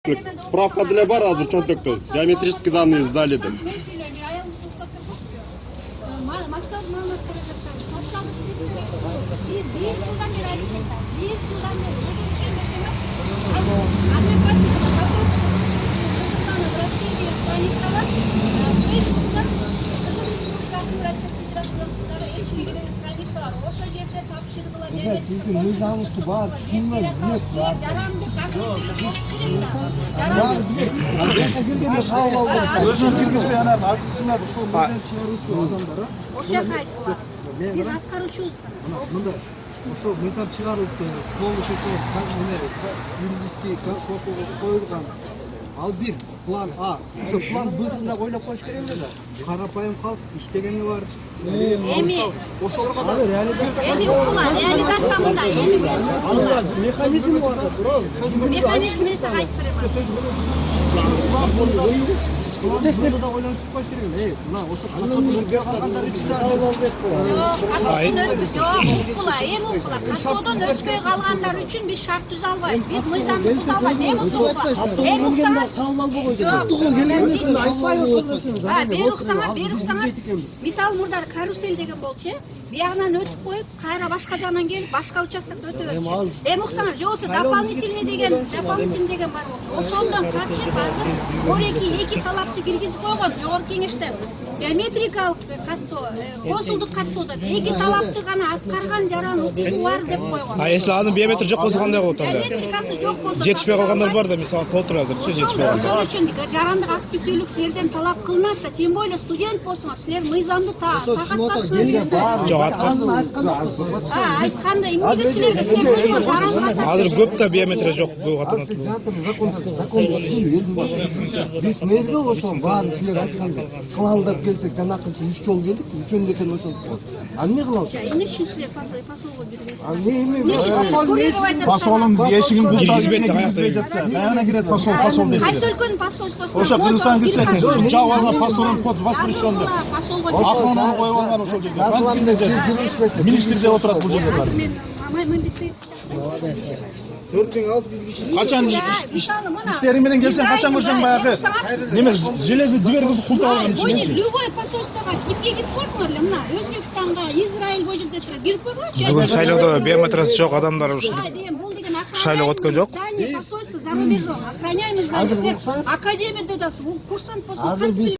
Справка деле бар азыр чөнтөктө. Геометрические данные сдали деп. Sizin mizahınızı var, şunlar yok var. Özür girgizbey anam, akısınlar şu mizah çıkarıcı adamlara. Oşa kaydılar. Biz atkarıcıyız. Bunda şu mizah çıkarıp kolu şeşe yürüyüşki koyulgan. Al bir plan A. Şu plan B'sinde koyup koş keremdi da. Karapayım halk iştegeni var. Emi. Oşolar kadar Emi okula realizasyonunda emi ben okula. mekanizmi var. Mekanizmi ise ayıp Burada oylanışıp başlayalım. Ulan o şu katılımda kalganlar ikisi okula, emi okula. Katılımdan ötmeye kalganlar için biz şart düz almayız. Biz mizanı düz almayız. Emi okula. Emi okula. Beruk sana. Misal burada karusel degen bolçu. Bir yandan ötüp koyup, kayra başka candan gelip başka uçakta ötüverçi. Emi oksana, жоғысы дополнительный деген бар болчу. Ошондон качып азыр iki талапты киргизип койгон жогорку кеңештен. Биометрикалык каттоо, консулдук каттоодо эки талапты гана аткарган жаран укугу бар деп койгон. А если анын биометри жок болсо кандай болот анда? Биометрикасы жок болсо Жетишпей калгандар бар да, мисалы толтуруп азыр, жетишпей калгандар. Ошол үчүн жарандык активдүүлүк силерден талап кылынат да, тем более студент болсоңор, силер мыйзамды такатташыңар. Жок, айтканда эмнеге силерге силер жарандык азыр көп да биометрия жок бул катынан. Biz mevri oşon var, sizler aytkanday. Kılal dep gelsek, janakı 3 жол келдик, 3-өн экен ошон. А эмне кылабыз? Эмне үчүн силер посолго кирбейсиз? А эми Посолун эшигин киргизбей жатса, каяна кирет посол дейт. Кайсы өлкөнүн посольствосуна? Ошо Кыргызстан кирсе экен. Жабып алган посолун код воспрещенный. Охрананы коюп алган ошол жерге. Министр деп отурат бул жерге бар. Качан иштери менен келсең качан көрсөң баягы неме железный дверди култап алган ичинен. Любой посольствого кимге кирип көрдүңөр эле? Мына Өзбекстанга, Израиль бул жерде кирип көргүлөчү. Бүгүн шайлоодо биометриясы жок адамдар ушул шайлоо өткөн жок. Посольство за рубежом охраняемый. Академияда да курсант посол